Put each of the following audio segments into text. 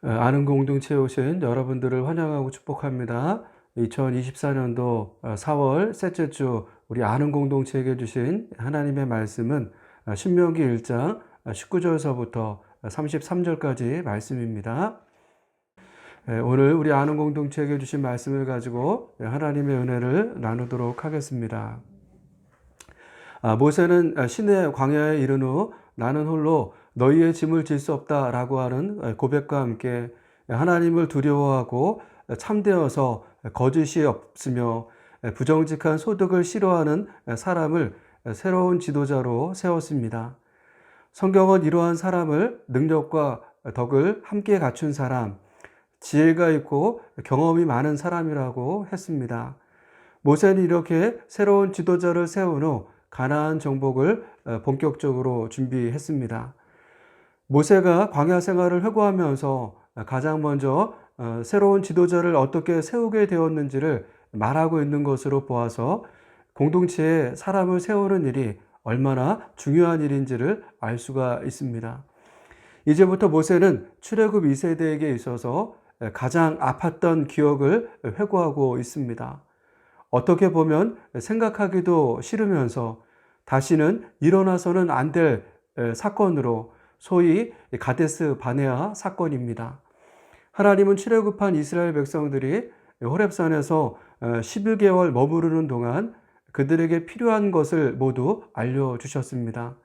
아는 공동체에 오신 여러분들을 환영하고 축복합니다. 2024년도 4월 셋째 주 우리 아는 공동체에게 주신 하나님의 말씀은 신명기 1장 19절서부터 33절까지 말씀입니다. 오늘 우리 아는 공동체에게 주신 말씀을 가지고 하나님의 은혜를 나누도록 하겠습니다. 모세는 시내 광야에 이른 후 나는 홀로 너희의 짐을 질 수 없다라고 하는 고백과 함께 하나님을 두려워하고 참되어서 거짓이 없으며 부정직한 소득을 싫어하는 사람을 새로운 지도자로 세웠습니다. 성경은 이러한 사람을 능력과 덕을 함께 갖춘 사람, 지혜가 있고 경험이 많은 사람이라고 했습니다. 모세는 이렇게 새로운 지도자를 세운 후 가나안 정복을 본격적으로 준비했습니다. 모세가 광야 생활을 회고하면서 가장 먼저 새로운 지도자를 어떻게 세우게 되었는지를 말하고 있는 것으로 보아서 공동체에 사람을 세우는 일이 얼마나 중요한 일인지를 알 수가 있습니다. 이제부터 모세는 출애굽 2세대에게 있어서 가장 아팠던 기억을 회고하고 있습니다. 어떻게 보면 생각하기도 싫으면서 다시는 일어나서는 안 될 사건으로 소위 가데스 바네아 사건입니다. 하나님은 출애굽한 이스라엘 백성들이 호렙산에서 11개월 머무르는 동안 그들에게 필요한 것을 모두 알려주셨습니다.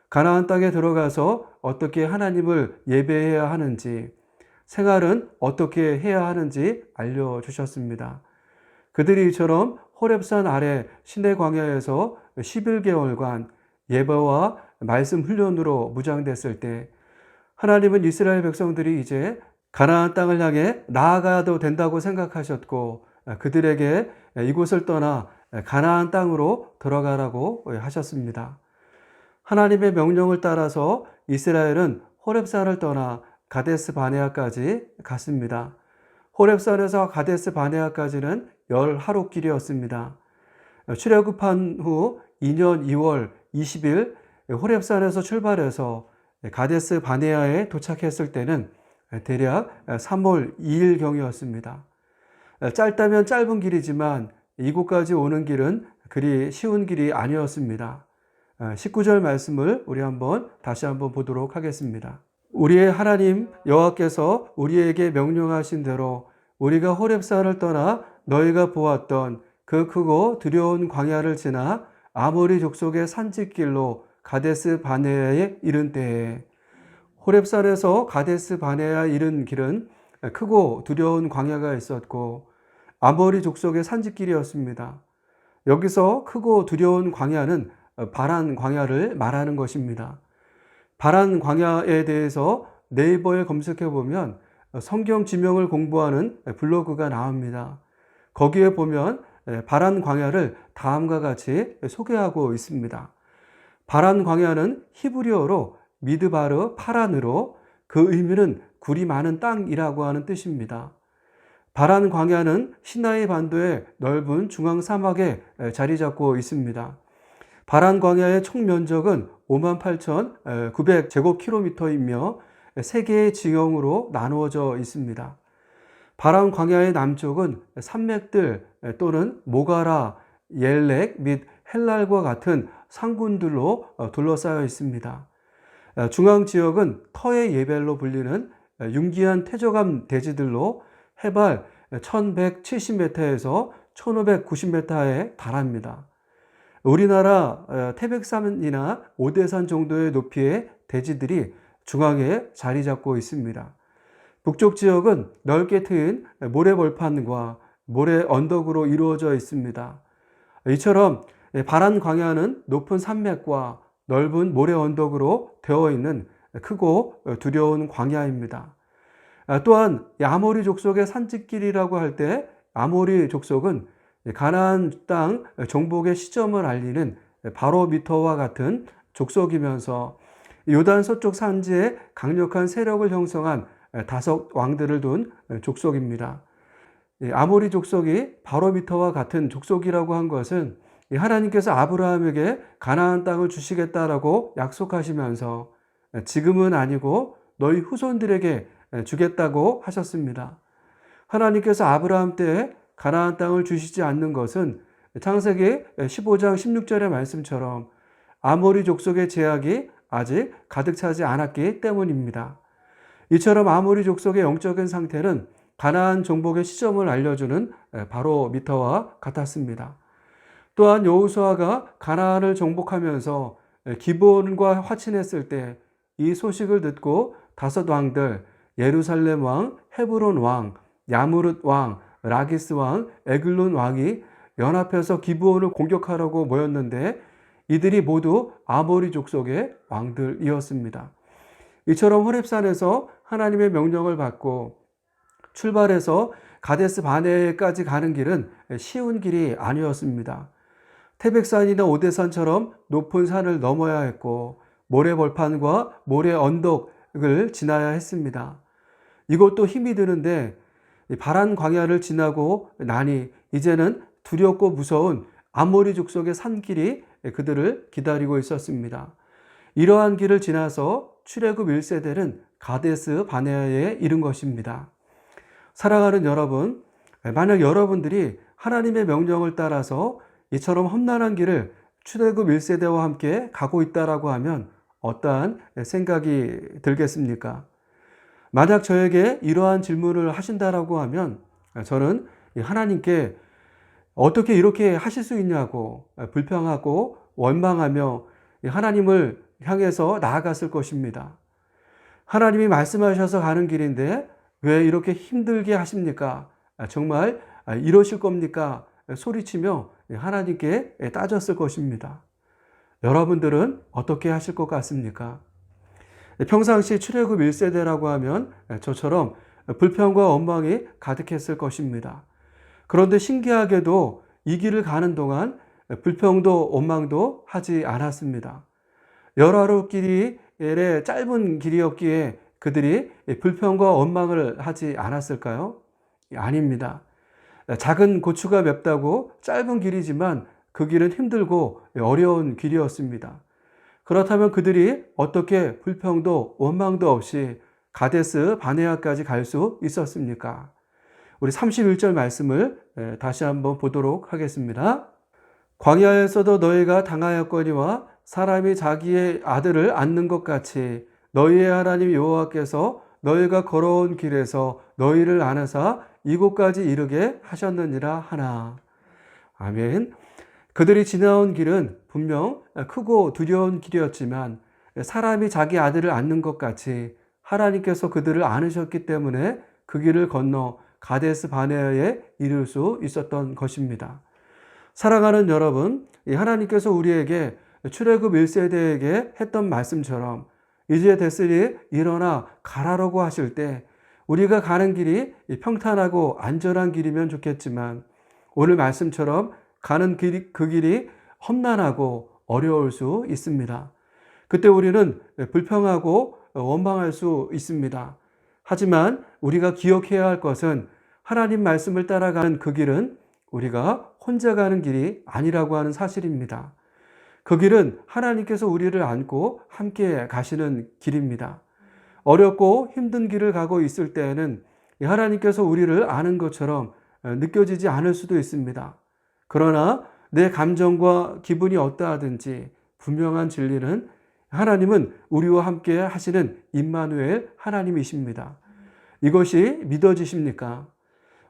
가나안 땅에 들어가서 어떻게 하나님을 예배해야 하는지, 생활은 어떻게 해야 하는지 알려주셨습니다. 그들이 이처럼 호렙산 아래 시내 광야에서 11개월간 예배와 말씀 훈련으로 무장됐을 때 하나님은 이스라엘 백성들이 이제 가나안 땅을 향해 나아가도 된다고 생각하셨고 그들에게 이곳을 떠나 가나안 땅으로 들어가라고 하셨습니다. 하나님의 명령을 따라서 이스라엘은 호렙산을 떠나 가데스 바네아까지 갔습니다. 호렙산에서 가데스 바네아까지는 10하루길이었습니다. 출애굽한 후 2년 2월 20일 호렙산에서 출발해서 가데스 바네아에 도착했을 때는 대략 3월 2일경이었습니다. 짧다면 짧은 길이지만 이곳까지 오는 길은 그리 쉬운 길이 아니었습니다. 19절 말씀을 우리 다시 한번 보도록 하겠습니다. 우리의 하나님 여호와께서 우리에게 명령하신 대로 우리가 호렙산을 떠나 너희가 보았던 그 크고 두려운 광야를 지나 아모리 족속의 산지길로 가데스 바네아에 이른 때에, 호렙산에서 가데스 바네아에 이른 길은 크고 두려운 광야가 있었고 아모리 족속의 산지길이었습니다. 여기서 크고 두려운 광야는 바란 광야를 말하는 것입니다. 바란 광야에 대해서 네이버에 검색해 보면 성경 지명을 공부하는 블로그가 나옵니다. 거기에 보면 바란 광야를 다음과 같이 소개하고 있습니다. 바란 광야는 히브리어로 미드바르 파란으로 그 의미는 굴이 많은 땅이라고 하는 뜻입니다. 바란 광야는 시나이 반도의 넓은 중앙 사막에 자리 잡고 있습니다. 바란 광야의 총 면적은 58,900제곱킬로미터이며 3개의 지형으로 나누어져 있습니다. 바란 광야의 남쪽은 산맥들 또는 모가라, 옐렉 및 헬랄과 같은 산군들로 둘러싸여 있습니다. 중앙 지역은 터의 예벨로 불리는 융기한 퇴적암 대지들로 해발 1170m에서 1590m에 달합니다. 우리나라 태백산이나 오대산 정도의 높이의 대지들이 중앙에 자리 잡고 있습니다. 북쪽 지역은 넓게 트인 모래벌판과 모래 언덕으로 이루어져 있습니다. 이처럼 바란 광야는 높은 산맥과 넓은 모래 언덕으로 되어 있는 크고 두려운 광야입니다. 또한 아모리 족속의 산지길이라고 할 때 아모리 족속은 가나안 땅 정복의 시점을 알리는 바로미터와 같은 족속이면서 요단 서쪽 산지에 강력한 세력을 형성한 5 왕들을 둔 족속입니다. 아모리 족속이 바로미터와 같은 족속이라고 한 것은 하나님께서 아브라함에게 가나안 땅을 주시겠다라고 약속하시면서 지금은 아니고 너희 후손들에게 주겠다고 하셨습니다. 하나님께서 아브라함 때 가나안 땅을 주시지 않는 것은 창세기 15장 16절의 말씀처럼 아모리 족속의 제약이 아직 가득 차지 않았기 때문입니다. 이처럼 아모리 족속의 영적인 상태는 가나안 정복의 시점을 알려주는 바로미터와 같았습니다. 또한 여호수아가 가나안을 정복하면서 기브온과 화친했을 때 이 소식을 듣고 다섯 왕들, 예루살렘 왕, 헤브론 왕, 야무릇 왕, 라기스 왕, 에글론 왕이 연합해서 기브온을 공격하려고 모였는데 이들이 모두 아모리 족속의 왕들이었습니다. 이처럼 호렙산에서 하나님의 명령을 받고 출발해서 가데스 바네까지 가는 길은 쉬운 길이 아니었습니다. 태백산이나 오대산처럼 높은 산을 넘어야 했고 모래벌판과 모래 언덕을 지나야 했습니다. 이것도 힘이 드는데 바란 광야를 지나고 나니 이제는 두렵고 무서운 아모리 족속의 산길이 그들을 기다리고 있었습니다. 이러한 길을 지나서 출애굽 1세대는 가데스 바네아에 이른 것입니다. 사랑하는 여러분, 만약 여러분들이 하나님의 명령을 따라서 이처럼 험난한 길을 출애굽 1세대와 함께 가고 있다라고 하면 어떠한 생각이 들겠습니까? 만약 저에게 이러한 질문을 하신다라고 하면 저는 하나님께 어떻게 이렇게 하실 수 있냐고 불평하고 원망하며 하나님을 향해서 나아갔을 것입니다. 하나님이 말씀하셔서 가는 길인데 왜 이렇게 힘들게 하십니까? 정말 이러실 겁니까? 소리치며 하나님께 따졌을 것입니다. 여러분들은 어떻게 하실 것 같습니까? 평상시 출애굽 1세대라고 하면 저처럼 불평과 원망이 가득했을 것입니다. 그런데 신기하게도 이 길을 가는 동안 불평도 원망도 하지 않았습니다. 열하루 길이 짧은 길이었기에 그들이 불평과 원망을 하지 않았을까요? 아닙니다. 작은 고추가 맵다고 짧은 길이지만 그 길은 힘들고 어려운 길이었습니다. 그렇다면 그들이 어떻게 불평도 원망도 없이 가데스 바네아까지 갈 수 있었습니까? 우리 31절 말씀을 다시 한번 보도록 하겠습니다. 광야에서도 너희가 당하였거니와 사람이 자기의 아들을 안는 것 같이 너희의 하나님 여호와께서 너희가 걸어온 길에서 너희를 안으사 이곳까지 이르게 하셨느니라 하나. 아멘. 그들이 지나온 길은 분명 크고 두려운 길이었지만 사람이 자기 아들을 안는 것 같이 하나님께서 그들을 안으셨기 때문에 그 길을 건너 가데스 바네아에 이를 수 있었던 것입니다. 사랑하는 여러분, 하나님께서 우리에게 출애굽 1세대에게 했던 말씀처럼 이제 됐으니 일어나 가라라고 하실 때 우리가 가는 길이 평탄하고 안전한 길이면 좋겠지만 오늘 말씀처럼 가는 그 길이 험난하고 어려울 수 있습니다. 그때 우리는 불평하고 원망할 수 있습니다. 하지만 우리가 기억해야 할 것은 하나님 말씀을 따라가는 그 길은 우리가 혼자 가는 길이 아니라고 하는 사실입니다. 그 길은 하나님께서 우리를 안고 함께 가시는 길입니다. 어렵고 힘든 길을 가고 있을 때에는 하나님께서 우리를 아는 것처럼 느껴지지 않을 수도 있습니다. 그러나 내 감정과 기분이 어떠하든지 분명한 진리는 하나님은 우리와 함께 하시는 임마누엘 하나님이십니다. 이것이 믿어지십니까?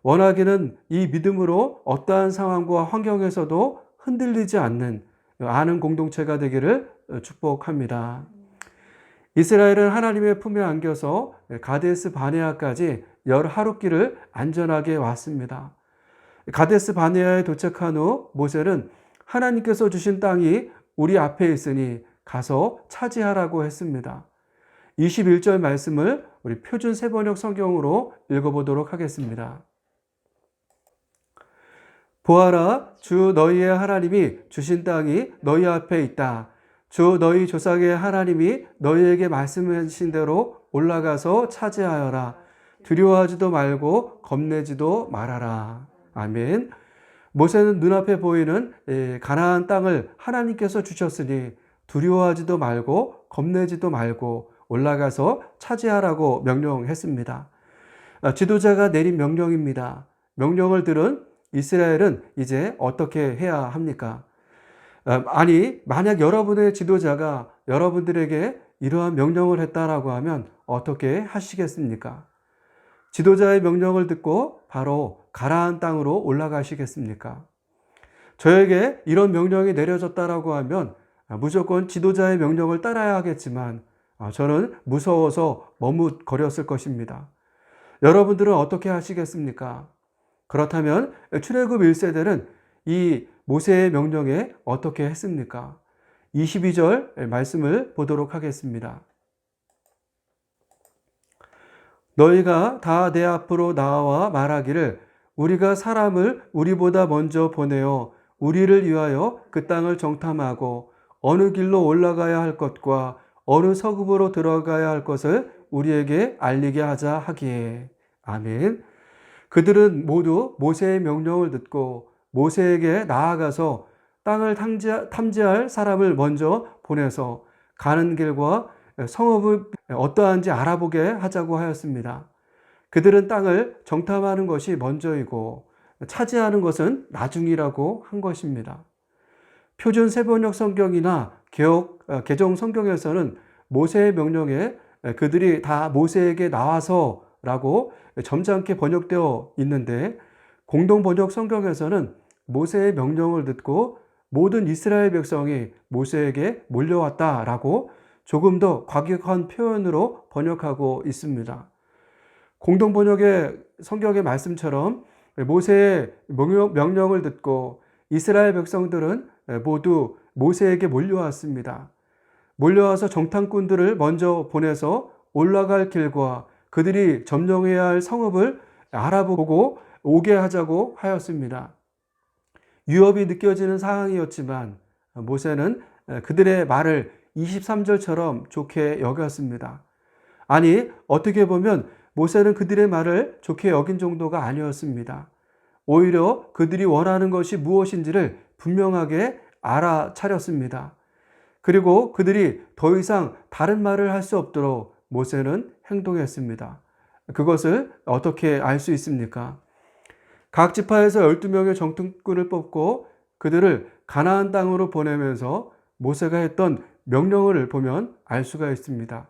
원하기는 이 믿음으로 어떠한 상황과 환경에서도 흔들리지 않는 아는 공동체가 되기를 축복합니다. 이스라엘은 하나님의 품에 안겨서 가데스 바네아까지 10하루길을 안전하게 왔습니다. 가데스 바네아에 도착한 후 모세는 하나님께서 주신 땅이 우리 앞에 있으니 가서 차지하라고 했습니다. 21절 말씀을 우리 표준 세번역 성경으로 읽어보도록 하겠습니다. 보아라, 주 너희의 하나님이 주신 땅이 너희 앞에 있다. 주 너희 조상의 하나님이 너희에게 말씀하신 대로 올라가서 차지하여라. 두려워하지도 말고 겁내지도 말아라. 아멘. 모세는 눈앞에 보이는 가나안 땅을 하나님께서 주셨으니 두려워하지도 말고 겁내지도 말고 올라가서 차지하라고 명령했습니다. 지도자가 내린 명령입니다. 명령을 들은 이스라엘은 이제 어떻게 해야 합니까? 아니, 만약 여러분의 지도자가 여러분들에게 이러한 명령을 했다라고 하면 어떻게 하시겠습니까? 지도자의 명령을 듣고 바로 가나안 땅으로 올라가시겠습니까? 저에게 이런 명령이 내려졌다라고 하면 무조건 지도자의 명령을 따라야 하겠지만 저는 무서워서 머뭇거렸을 것입니다. 여러분들은 어떻게 하시겠습니까? 그렇다면 출애굽 1세대는 이 모세의 명령에 어떻게 했습니까? 22절 말씀을 보도록 하겠습니다. 너희가 다 내 앞으로 나와 말하기를 우리가 사람을 우리보다 먼저 보내어 우리를 위하여 그 땅을 정탐하고 어느 길로 올라가야 할 것과 어느 서급으로 들어가야 할 것을 우리에게 알리게 하자 하기에. 아멘. 그들은 모두 모세의 명령을 듣고 모세에게 나아가서 땅을 탐지할 사람을 먼저 보내서 가는 길과 성읍이 어떠한지 알아보게 하자고 하였습니다. 그들은 땅을 정탐하는 것이 먼저이고 차지하는 것은 나중이라고 한 것입니다. 표준 세번역 성경이나 개정 성경에서는 모세의 명령에 그들이 다 모세에게 나와서라고 점잖게 번역되어 있는데 공동 번역 성경에서는 모세의 명령을 듣고 모든 이스라엘 백성이 모세에게 몰려왔다라고 조금 더 과격한 표현으로 번역하고 있습니다. 공동 번역의 성경의 말씀처럼 모세의 명령을 듣고 이스라엘 백성들은 모두 모세에게 몰려왔습니다. 몰려와서 정탐꾼들을 먼저 보내서 올라갈 길과 그들이 점령해야 할 성읍을 알아보고 오게 하자고 하였습니다. 위협이 느껴지는 상황이었지만 모세는 그들의 말을 23절처럼 좋게 여겼습니다. 아니, 어떻게 보면 모세는 그들의 말을 좋게 여긴 정도가 아니었습니다. 오히려 그들이 원하는 것이 무엇인지를 분명하게 알아차렸습니다. 그리고 그들이 더 이상 다른 말을 할 수 없도록 모세는 행동했습니다. 그것을 어떻게 알 수 있습니까? 각 지파에서 12명의 정탐꾼을 뽑고 그들을 가나안 땅으로 보내면서 모세가 했던 명령을 보면 알 수가 있습니다.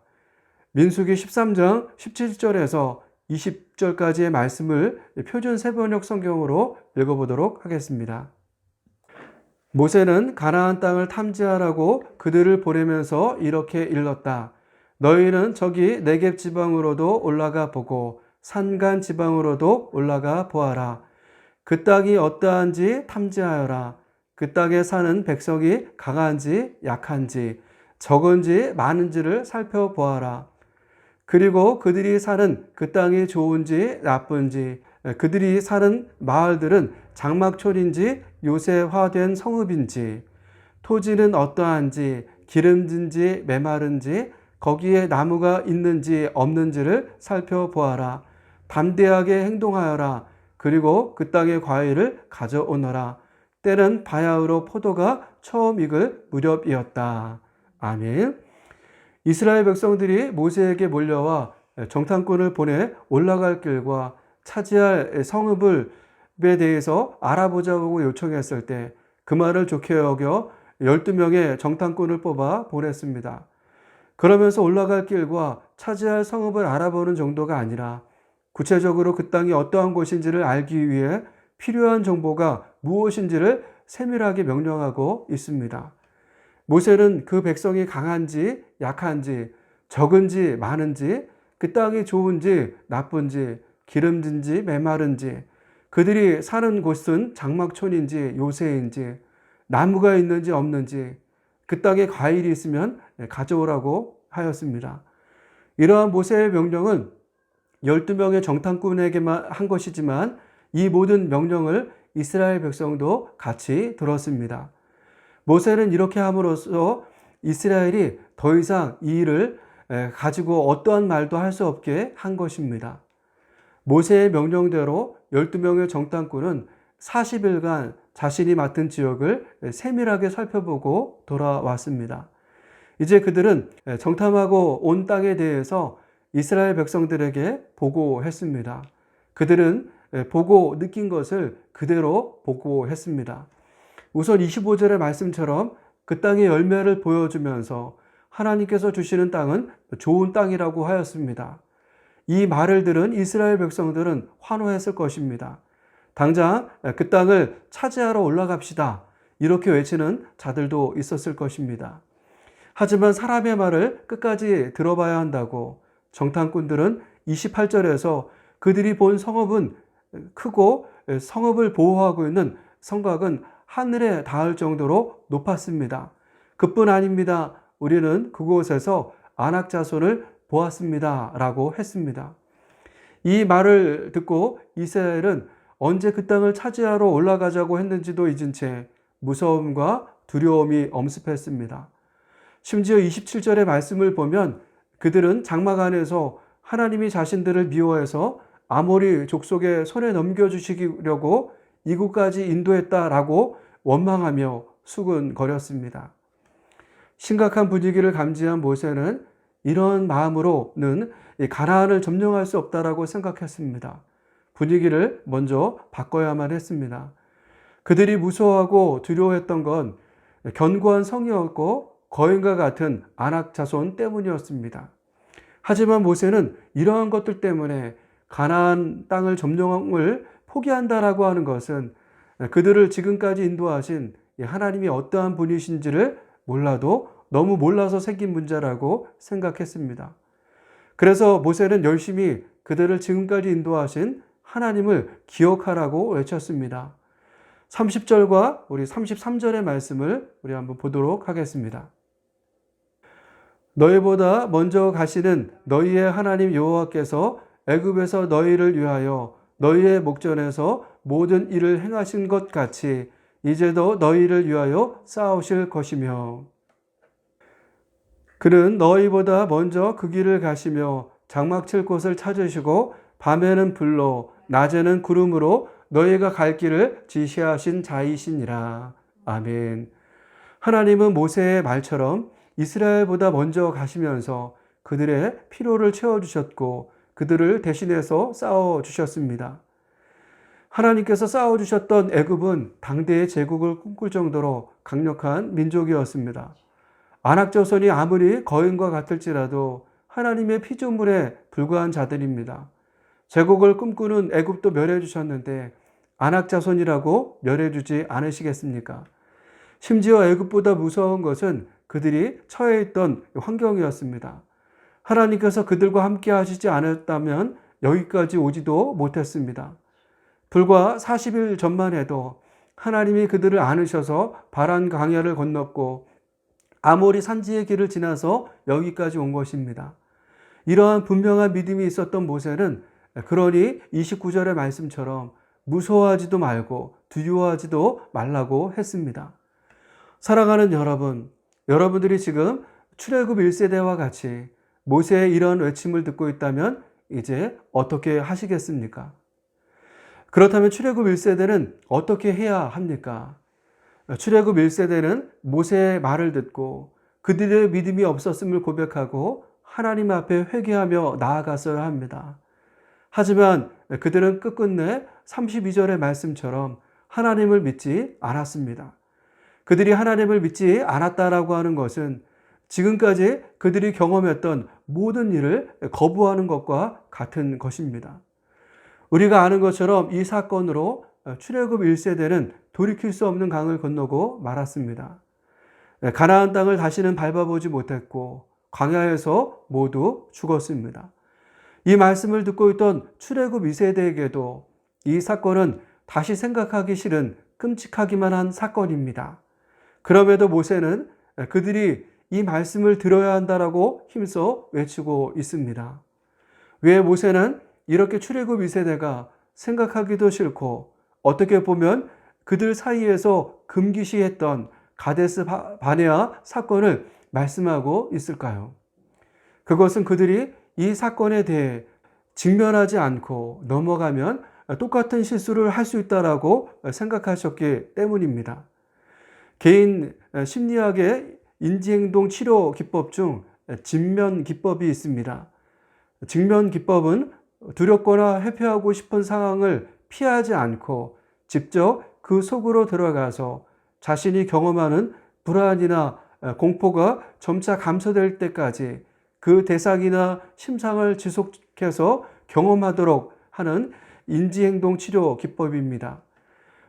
민수기 13장 17절에서 20절까지의 말씀을 표준 세번역 성경으로 읽어보도록 하겠습니다. 모세는 가나안 땅을 탐지하라고 그들을 보내면서 이렇게 일렀다. 너희는 저기 네겝 지방으로도 올라가 보고 산간 지방으로도 올라가 보아라. 그 땅이 어떠한지 탐지하여라. 그 땅에 사는 백성이 강한지 약한지 적은지 많은지를 살펴보아라. 그리고 그들이 사는 그 땅이 좋은지 나쁜지 그들이 사는 마을들은 장막촌인지 요새화된 성읍인지 토지는 어떠한지 기름진지 메마른지 거기에 나무가 있는지 없는지를 살펴보아라. 담대하게 행동하여라. 그리고 그 땅의 과일을 가져오너라. 때는 바야흐로 포도가 처음 익을 무렵이었다. 아멘. 이스라엘 백성들이 모세에게 몰려와 정탐꾼을 보내 올라갈 길과 차지할 성읍에 대해서 알아보자고 요청했을 때 그 말을 좋게 여겨 12명의 정탐꾼을 뽑아 보냈습니다. 그러면서 올라갈 길과 차지할 성읍을 알아보는 정도가 아니라 구체적으로 그 땅이 어떠한 곳인지를 알기 위해 필요한 정보가 무엇인지를 세밀하게 명령하고 있습니다. 모세는 그 백성이 강한지 약한지 적은지 많은지 그 땅이 좋은지 나쁜지 기름진지 메마른지 그들이 사는 곳은 장막촌인지 요새인지 나무가 있는지 없는지 그 땅에 과일이 있으면 가져오라고 하였습니다. 이러한 모세의 명령은 12명의 정탐꾼에게만 한 것이지만 이 모든 명령을 이스라엘 백성도 같이 들었습니다. 모세는 이렇게 함으로써 이스라엘이 더 이상 이 일을 가지고 어떠한 말도 할 수 없게 한 것입니다. 모세의 명령대로 12명의 정탐꾼은 40일간 자신이 맡은 지역을 세밀하게 살펴보고 돌아왔습니다. 이제 그들은 정탐하고 온 땅에 대해서 이스라엘 백성들에게 보고했습니다. 그들은 보고 느낀 것을 그대로 보고했습니다. 우선 25절의 말씀처럼 그 땅의 열매를 보여주면서 하나님께서 주시는 땅은 좋은 땅이라고 하였습니다. 이 말을 들은 이스라엘 백성들은 환호했을 것입니다. 당장 그 땅을 차지하러 올라갑시다. 이렇게 외치는 자들도 있었을 것입니다. 하지만 사람의 말을 끝까지 들어봐야 한다고 정탐꾼들은 28절에서 그들이 본 성읍은 크고 성읍을 보호하고 있는 성곽은 하늘에 닿을 정도로 높았습니다. 그뿐 아닙니다. 우리는 그곳에서 아낙 자손을 보았습니다. 라고 했습니다. 이 말을 듣고 이스라엘은 언제 그 땅을 차지하러 올라가자고 했는지도 잊은 채 무서움과 두려움이 엄습했습니다. 심지어 27절의 말씀을 보면 그들은 장막 안에서 하나님이 자신들을 미워해서 아모리 족속의 손에 넘겨주시려고 이곳까지 인도했다라고 원망하며 수근거렸습니다. 심각한 분위기를 감지한 모세는 이런 마음으로는 가나안을 점령할 수 없다라고 생각했습니다. 분위기를 먼저 바꿔야만 했습니다. 그들이 무서워하고 두려워했던 건 견고한 성이었고 거인과 같은 아낙 자손 때문이었습니다. 하지만 모세는 이러한 것들 때문에 가나안 땅을 점령을 포기한다라고 하는 것은 그들을 지금까지 인도하신 하나님이 어떠한 분이신지를 몰라도 너무 몰라서 생긴 문제라고 생각했습니다. 그래서 모세는 열심히 그들을 지금까지 인도하신 하나님을 기억하라고 외쳤습니다. 30절과 우리 33절의 말씀을 우리 한번 보도록 하겠습니다. 너희보다 먼저 가시는 너희의 하나님 여호와께서 애굽에서 너희를 위하여 너희의 목전에서 모든 일을 행하신 것 같이 이제도 너희를 위하여 싸우실 것이며 그는 너희보다 먼저 그 길을 가시며 장막 칠 곳을 찾으시고 밤에는 불로 낮에는 구름으로 너희가 갈 길을 지시하신 자이시니라. 아멘. 하나님은 모세의 말처럼 이스라엘보다 먼저 가시면서 그들의 피로를 채워주셨고 그들을 대신해서 싸워주셨습니다. 하나님께서 싸워주셨던 애굽은 당대의 제국을 꿈꿀 정도로 강력한 민족이었습니다. 아낙 자손이 아무리 거인과 같을지라도 하나님의 피조물에 불과한 자들입니다. 제국을 꿈꾸는 애굽도 멸해 주셨는데 아낙 자손이라고 멸해 주지 않으시겠습니까? 심지어 애굽보다 무서운 것은 그들이 처해 있던 환경이었습니다. 하나님께서 그들과 함께 하시지 않았다면 여기까지 오지도 못했습니다. 불과 40일 전만 해도 하나님이 그들을 안으셔서 바란 강야를 건넜고 아모리 산지의 길을 지나서 여기까지 온 것입니다. 이러한 분명한 믿음이 있었던 모세는 그러니 29절의 말씀처럼 무서워하지도 말고 두려워하지도 말라고 했습니다. 사랑하는 여러분, 여러분들이 지금 출애굽 1세대와 같이 모세의 이런 외침을 듣고 있다면 이제 어떻게 하시겠습니까? 그렇다면 출애굽 1세대는 어떻게 해야 합니까? 출애굽 1세대는 모세의 말을 듣고 그들의 믿음이 없었음을 고백하고 하나님 앞에 회개하며 나아갔어야 합니다. 하지만 그들은 끝끝내 32절의 말씀처럼 하나님을 믿지 않았습니다. 그들이 하나님을 믿지 않았다라고 하는 것은 지금까지 그들이 경험했던 모든 일을 거부하는 것과 같은 것입니다. 우리가 아는 것처럼 이 사건으로 출애굽 1세대는 돌이킬 수 없는 강을 건너고 말았습니다. 가나안 땅을 다시는 밟아보지 못했고 광야에서 모두 죽었습니다. 이 말씀을 듣고 있던 출애굽 2세대에게도 이 사건은 다시 생각하기 싫은 끔찍하기만 한 사건입니다. 그럼에도 모세는 그들이 이 말씀을 들어야 한다라고 힘써 외치고 있습니다. 왜 모세는 이렇게 출애굽 2세대가 생각하기도 싫고 어떻게 보면 그들 사이에서 금기시했던 가데스 바네아 사건을 말씀하고 있을까요? 그것은 그들이 이 사건에 대해 직면하지 않고 넘어가면 똑같은 실수를 할 수 있다라고 생각하셨기 때문입니다. 개인 심리학의 인지행동 치료 기법 중 직면 기법이 있습니다. 직면 기법은 두렵거나 회피하고 싶은 상황을 피하지 않고 직접 그 속으로 들어가서 자신이 경험하는 불안이나 공포가 점차 감소될 때까지 그 대상이나 심상을 지속해서 경험하도록 하는 인지행동 치료 기법입니다.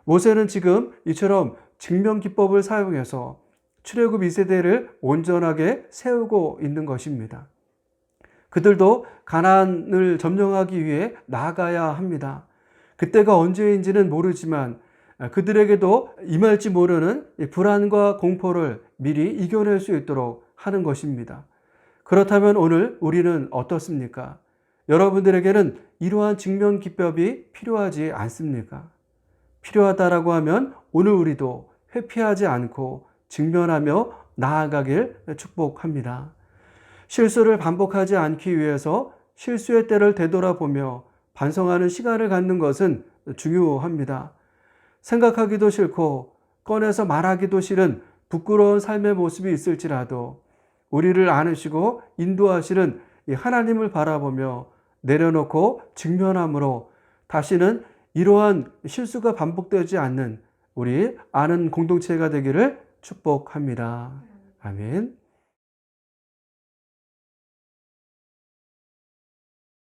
모세는 지금 이처럼 직면 기법을 사용해서 출애굽 2세대를 온전하게 세우고 있는 것입니다. 그들도 가나안을 점령하기 위해 나아가야 합니다. 그때가 언제인지는 모르지만 그들에게도 임할지 모르는 불안과 공포를 미리 이겨낼 수 있도록 하는 것입니다. 그렇다면 오늘 우리는 어떻습니까? 여러분들에게는 이러한 직면 기법이 필요하지 않습니까? 필요하다라고 하면 오늘 우리도 회피하지 않고 직면하며 나아가길 축복합니다. 실수를 반복하지 않기 위해서 실수의 때를 되돌아보며 반성하는 시간을 갖는 것은 중요합니다. 생각하기도 싫고 꺼내서 말하기도 싫은 부끄러운 삶의 모습이 있을지라도 우리를 안으시고 인도하시는 이 하나님을 바라보며 내려놓고 직면함으로 다시는 이러한 실수가 반복되지 않는 우리 아는 공동체가 되기를 축복합니다. 아멘.